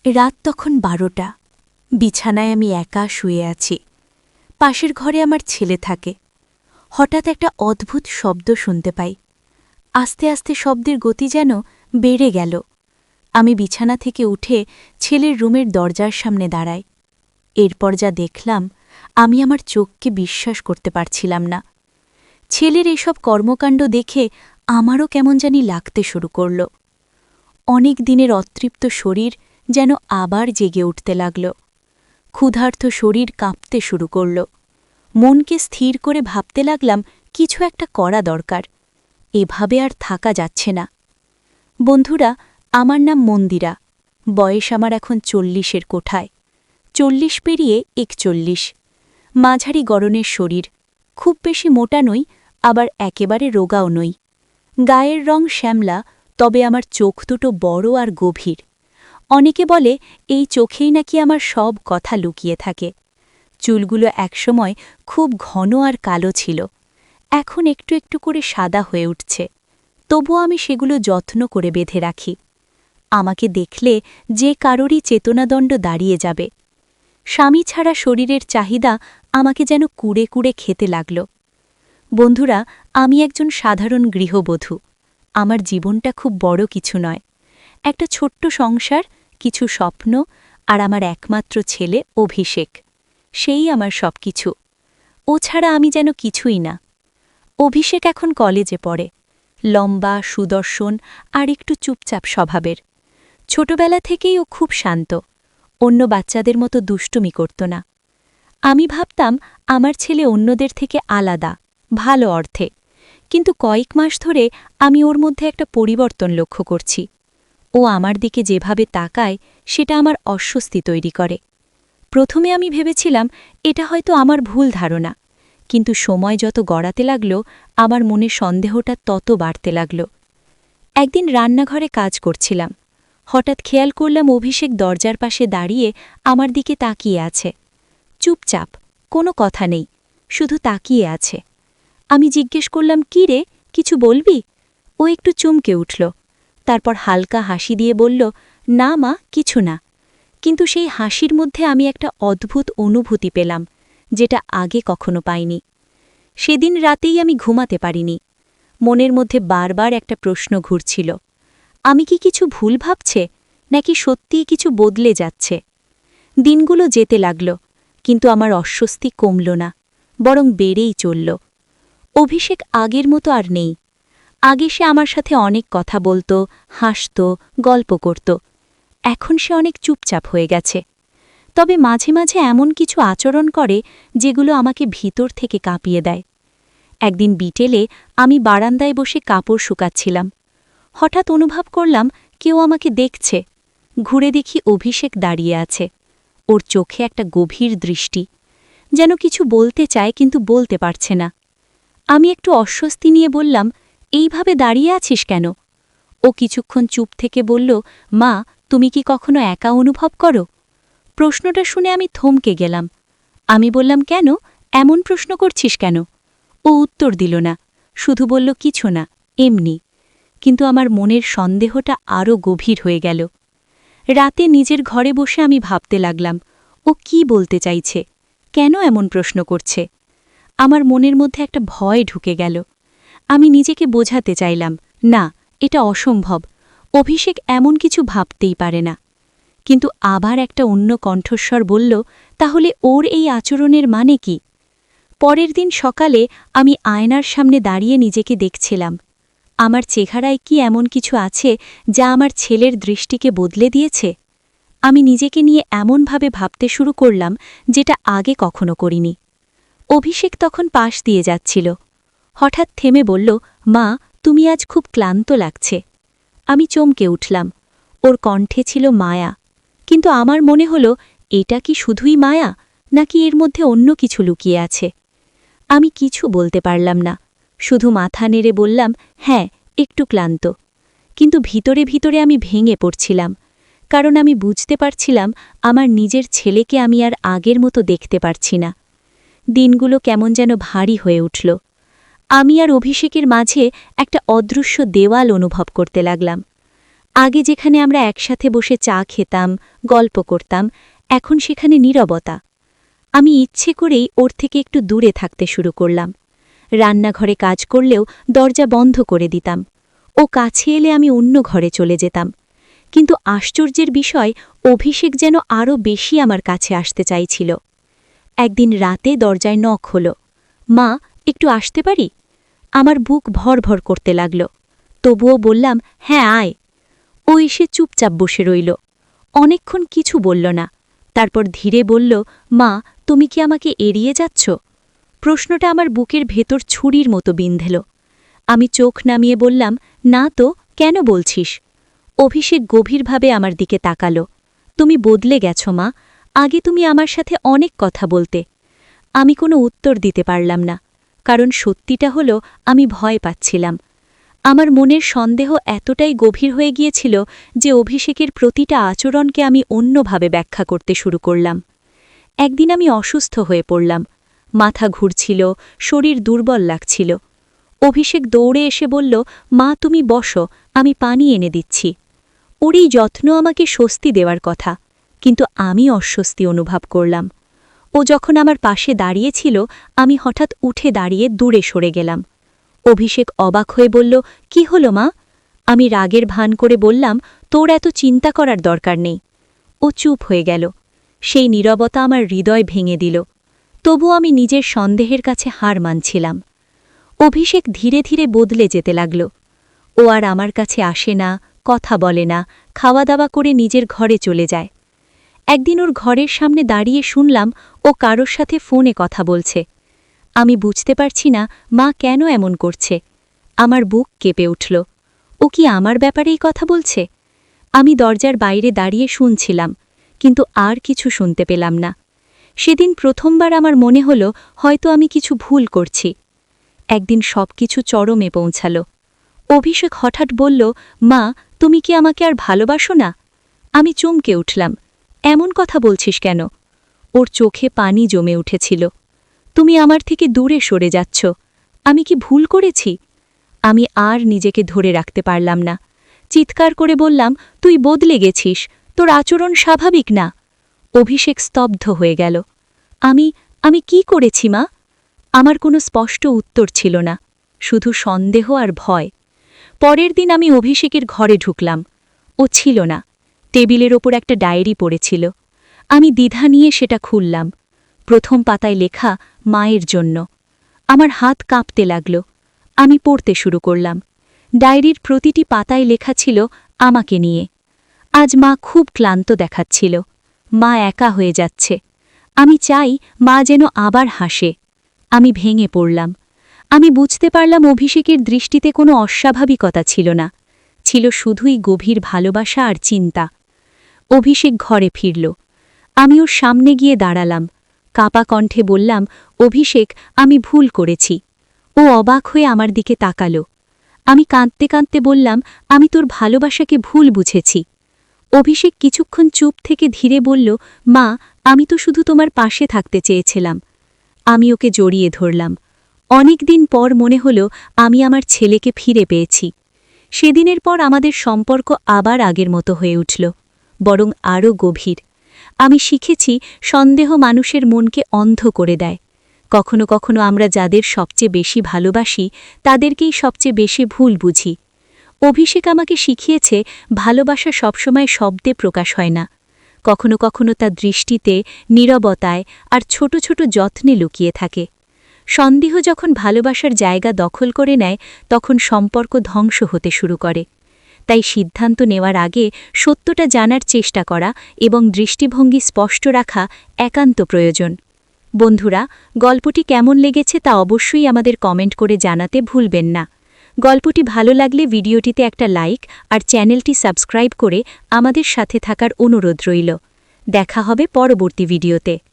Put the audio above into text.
রাত তখন 12টা। বিছানায় আমি একা শুয়ে আছি। পাশের ঘরে আমার ছেলে থাকে। হঠাৎ একটা অদ্ভুত শব্দ শুনতে পাই। আস্তে আস্তে শব্দের গতি যেন বেড়ে গেল। আমি বিছানা থেকে উঠে ছেলের রুমের দরজার সামনে দাঁড়াই। এরপর যা দেখলাম, আমি আমার চোখকে বিশ্বাস করতে পারছিলাম না। ছেলের এইসব কর্মকাণ্ড দেখে আমারও কেমন জানি লাগতে শুরু করল। অনেক দিনের অতৃপ্ত শরীর যেন আবার জেগে উঠতে লাগল। ক্ষুধার্ত শরীর কাঁপতে শুরু করল। মনকে স্থির করে ভাবতে লাগলাম কিছু একটা করা দরকার। এভাবে আর থাকা যাচ্ছে না। বন্ধুরা, আমার নাম মন্দিরা। বয়স আমার এখন 40-এর কোঠায়। 40 পেরিয়ে 41। মাঝারি গড়নের শরীর। খুব বেশি মোটা নই, আবার একেবারে রোগাও নই। গায়ের রং শ্যামলা, তবে আমার চোখ দুটো বড় আর গভীর। অনেকে বলে এই চোখেই নাকি আমার সব কথা লুকিয়ে থাকে। চুলগুলো একসময় খুব ঘন আর কালো ছিল, এখন একটু একটু করে সাদা হয়ে উঠছে। তবুও আমি সেগুলো যত্ন করে বেঁধে রাখি। আমাকে দেখলে যে কারোরই চেতনাদণ্ড দাঁড়িয়ে যাবে। স্বামী ছাড়া শরীরের চাহিদা আমাকে যেন কুড়ে কুড়ে খেতে লাগল। বন্ধুরা, আমি একজন সাধারণ গৃহবধূ। আমার জীবনটা খুব বড় কিছু নয়। একটা ছোট্ট সংসার, কিছু স্বপ্ন, আর আমার একমাত্র ছেলে অভিষেক। সেই আমার সবকিছু। ও ছাড়া আমি যেন কিছুই না। অভিষেক এখন কলেজে পড়ে। লম্বা, সুদর্শন আর একটু চুপচাপ স্বভাবের। ছোটবেলা থেকেই ও খুব শান্ত। অন্য বাচ্চাদের মতো দুষ্টুমি করত না। আমি ভাবতাম আমার ছেলে অন্যদের থেকে আলাদা, ভালো অর্থে। কিন্তু কয়েক মাস ধরে আমি ওর মধ্যে একটা পরিবর্তন লক্ষ্য করছি। ও আমার দিকে যেভাবে তাকায়, সেটা আমার অস্বস্তি তৈরি করে। প্রথমে আমি ভেবেছিলাম এটা হয়তো আমার ভুল ধারণা, কিন্তু সময় যত গড়াতে লাগল, আমার মনে সন্দেহটা তত বাড়তে লাগল। একদিন রান্নাঘরে কাজ করছিলাম। হঠাৎ খেয়াল করলাম অভিষেক দরজার পাশে দাঁড়িয়ে আমার দিকে তাকিয়ে আছে। চুপচাপ, কোনো কথা নেই, শুধু তাকিয়ে আছে। আমি জিজ্ঞেস করলাম, কি রে, কিছু বলবি? ও একটু চমকে উঠল। তারপর হালকা হাসি দিয়ে বলল, না মা, কিছু না। কিন্তু সেই হাসির মধ্যে আমি একটা অদ্ভুত অনুভূতি পেলাম, যেটা আগে কখনো পাইনি। সেদিন রাতেই আমি ঘুমাতে পারিনি। মনের মধ্যে বারবার একটা প্রশ্ন ঘুরছিল, আমি কি কিছু ভুল ভাবছে, নাকি সত্যিই কিছু বদলে যাচ্ছে? দিনগুলো যেতে লাগল, কিন্তু আমার অস্বস্তি কমল না, বরং বেড়েই চলল। অভিষেক আগের মতো আর নেই। আগে সে আমার সাথে অনেক কথা বলত, হাসত, গল্প করত। এখন সে অনেক চুপচাপ হয়ে গেছে। তবে মাঝে মাঝে এমন কিছু আচরণ করে যেগুলো আমাকে ভিতর থেকে কাঁপিয়ে দেয়। একদিন বিকেলে আমি বারান্দায় বসে কাপড় শুকাচ্ছিলাম। হঠাৎ অনুভব করলাম কেউ আমাকে দেখছে। ঘুরে দেখি অভিষেক দাঁড়িয়ে আছে। ওর চোখে একটা গভীর দৃষ্টি, যেন কিছু বলতে চায় কিন্তু বলতে পারছে না। আমি একটু অস্বস্তি নিয়ে বললাম, এইভাবে দাঁড়িয়ে আছিস কেন? ও কিছুক্ষণ চুপ থেকে বলল, মা, তুমি কি কখনো একা অনুভব করো? প্রশ্নটা শুনে আমি থমকে গেলাম। আমি বললাম, কেন, এমন প্রশ্ন করছিস কেন? ও উত্তর দিল না, শুধু বলল, কিছু না, এমনি। কিন্তু আমার মনের সন্দেহটা আরও গভীর হয়ে গেল। রাতে নিজের ঘরে বসে আমি ভাবতে লাগলাম, ও কি বলতে চাইছে, কেন এমন প্রশ্ন করছে? আমার মনের মধ্যে একটা ভয় ঢুকে গেল। আমি নিজেকে বোঝাতে চাইলাম, না, এটা অসম্ভব, অভিষেক এমন কিছু ভাবতেই পারে না। কিন্তু আবার একটা অন্য কণ্ঠস্বর বলল, তাহলে ওর এই আচরণের মানে কি? পরের দিন সকালে আমি আয়নার সামনে দাঁড়িয়ে নিজেকে দেখছিলাম। আমার চেহারায় কি এমন কিছু আছে যা আমার ছেলের দৃষ্টিকে বদলে দিয়েছে? আমি নিজেকে নিয়ে এমনভাবে ভাবতে শুরু করলাম, যেটা আগে কখনো করিনি। অভিষেক তখন পাশ দিয়ে যাচ্ছিল। হঠাৎ থেমে বলল, মা, তুমি আজ খুব ক্লান্ত লাগছে। আমি চমকে উঠলাম। ওর কণ্ঠে ছিল মায়া। কিন্তু আমার মনে হল, এটা কি শুধুই মায়া, নাকি এর মধ্যে অন্য কিছু লুকিয়ে আছে? আমি কিছু বলতে পারলাম না, শুধু মাথা নেড়ে বললাম, হ্যাঁ, একটু ক্লান্ত। কিন্তু ভিতরে ভিতরে আমি ভেঙে পড়ছিলাম, কারণ আমি বুঝতে পারছিলাম আমার নিজের ছেলেকে আমি আর আগের মতো দেখতে পারছি না। দিনগুলো কেমন যেন ভারী হয়ে উঠল। আমি আর অভিষেকের মাঝে একটা অদৃশ্য দেওয়াল অনুভব করতে লাগলাম। আগে যেখানে আমরা একসাথে বসে চা খেতাম, গল্প করতাম, এখন সেখানে নীরবতা। আমি ইচ্ছে করেই ওর থেকে একটু দূরে থাকতে শুরু করলাম। রান্নাঘরে কাজ করলেও দরজা বন্ধ করে দিতাম। ও কাছে এলে আমি অন্য ঘরে চলে যেতাম। কিন্তু আশ্চর্যের বিষয়, অভিষেক যেন আরও বেশি আমার কাছে আসতে চাইছিল। একদিন রাতে দরজায় নখ হলো। মা, একটু আসতে পারি? আমার বুক ভরভর করতে লাগল। তবুও বললাম, হ্যাঁ আয়। ও এসে চুপচাপ বসে রইল। অনেকক্ষণ কিছু বলল না। তারপর ধীরে বলল, মা, তুমি কি আমাকে এড়িয়ে যাচ্ছ? প্রশ্নটা আমার বুকের ভেতর ছুরির মতো বিঁধল। আমি চোখ নামিয়ে বললাম, না তো, কেন বলছিস? অভিষেক গভীরভাবে আমার দিকে তাকালো। তুমি বদলে গেছ মা, আগে তুমি আমার সাথে অনেক কথা বলতে। আমি কোনো উত্তর দিতে পারলাম না, কারণ সত্যিটা হলো আমি ভয় পাচ্ছিলাম। আমার মনের সন্দেহ এতটাই গভীর হয়ে গিয়েছিল যে অভিষেকের প্রতিটা আচরণকে আমি অন্যভাবে ব্যাখ্যা করতে শুরু করলাম। একদিন আমি অসুস্থ হয়ে পড়লাম। মাথা ঘুরছিল, শরীর দুর্বল লাগছিল। অভিষেক দৌড়ে এসে বলল, মা তুমি বসো, আমি পানি এনে দিচ্ছি। ওর এই যত্ন আমাকে স্বস্তি দেওয়ার কথা, কিন্তু আমি অস্বস্তি অনুভব করলাম। ও যখন আমার পাশে দাঁড়িয়েছিল, আমি হঠাৎ উঠে দাঁড়িয়ে দূরে সরে গেলাম। অভিষেক অবাক হয়ে বলল, কি হলো মা? আমি রাগের ভান করে বললাম, তোর এত চিন্তা করার দরকার নেই। ও চুপ হয়ে গেল। সেই নীরবতা আমার হৃদয় ভেঙে দিল। তবু আমি নিজের সন্দেহের কাছে হার মানছিলাম। অভিষেক ধীরে ধীরে বদলে যেতে লাগল। ও আর আমার কাছে আসে না, কথা বলে না, খাওয়া দাওয়া করে নিজের ঘরে চলে যায়। একদিন ওর ঘরের সামনে দাঁড়িয়ে শুনলাম ও কারোর সাথে ফোনে কথা বলছে। আমি বুঝতে পারছি না মা কেন এমন করছে। আমার বুক কেঁপে উঠল। ও কি আমার ব্যাপারেই কথা বলছে? আমি দরজার বাইরে দাঁড়িয়ে শুনছিলাম, কিন্তু আর কিছু শুনতে পেলাম না। সেদিন প্রথমবার আমার মনে হল হয়তো আমি কিছু ভুল করছি। একদিন সবকিছু চরমে পৌঁছাল। অভিষেক হঠাৎ বলল, মা, তুমি কি আমাকে আর ভালোবাসো না? আমি চমকে উঠলাম। এমন কথা বলছিস কেন? ওর চোখে পানি জমে উঠেছিল। তুমি আমার থেকে দূরে সরে যাচ্ছ। আমি কি ভুল করেছি? আমি আর নিজেকে ধরে রাখতে পারলাম না। চিৎকার করে বললাম, তুই বদলে গেছিস, তোর আচরণ স্বাভাবিক না। অভিষেক স্তব্ধ হয়ে গেল। আমি কি করেছি মা? আমার কোনো স্পষ্ট উত্তর ছিল না, শুধু সন্দেহ আর ভয়। পরের দিন আমি অভিষেকের ঘরে ঢুকলাম। ও ছিল না। টেবিলের ওপর একটা ডায়েরি পড়েছিল। আমি দ্বিধা নিয়ে সেটা খুললাম। প্রথম পাতায় লেখা, মায়ের জন্য। আমার হাত কাঁপতে লাগল। আমি পড়তে শুরু করলাম। ডায়েরির প্রতিটি পাতায় লেখা ছিল আমাকে নিয়ে। আজ মা খুব ক্লান্ত দেখাচ্ছিল। মা একা হয়ে যাচ্ছে। আমি চাই মা যেন আবার হাসে। আমি ভেঙে পড়লাম। আমি বুঝতে পারলাম অভিষেকের দৃষ্টিতে কোনো অস্বাভাবিকতা ছিল না, ছিল শুধুই গভীর ভালোবাসা আর চিন্তা। অভিষেক ঘরে ফিরল। আমি ওর সামনে গিয়ে দাঁড়ালাম। কাপা কণ্ঠে বললাম, অভিষেক, আমি ভুল করেছি। ও অবাক হয়ে আমার দিকে তাকালো। আমি কাঁদতে কাঁদতে বললাম, আমি তোর ভালোবাসাকে ভুল বুঝেছি। অভিষেক কিছুক্ষণ চুপ থেকে ধীরে বলল, মা, আমি তো শুধু তোমার পাশে থাকতে চেয়েছিলাম। আমি ওকে জড়িয়ে ধরলাম। অনেক দিন পর মনে হল আমি আমার ছেলেকে ফিরে পেয়েছি। সেদিনের পর আমাদের সম্পর্ক আবার আগের মতো হয়ে উঠল, বরং আরও গভীর। আমি শিখেছি সন্দেহ মানুষের মনকে অন্ধ করে দেয়। কখনো কখনো আমরা যাদের সবচেয়ে বেশি ভালোবাসি তাদেরকেই সবচেয়ে বেশি ভুল বুঝি। অভিষেক আমাকে শিখিয়েছে ভালোবাসা সবসময় শব্দে প্রকাশ হয় না, কখনো কখনো তা দৃষ্টিতে, নীরবতায় আর ছোট ছোট যত্নে লুকিয়ে থাকে। সন্দেহ যখন ভালোবাসার জায়গা দখল করে নেয় তখন সম্পর্ক ধ্বংস হতে শুরু করে। তাই সিদ্ধান্ত নেওয়ার আগে সত্যটা জানার চেষ্টা করা এবং দৃষ্টিভঙ্গি স্পষ্ট রাখা একান্ত প্রয়োজন। বন্ধুরা, গল্পটি কেমন লেগেছে তা অবশ্যই আমাদের কমেন্ট করে জানাতে ভুলবেন না। গল্পটি ভালো লাগলে ভিডিওটিতে একটা লাইক আর চ্যানেলটি সাবস্ক্রাইব করে আমাদের সাথে থাকার অনুরোধ রইল। দেখা হবে পরবর্তী ভিডিওতে।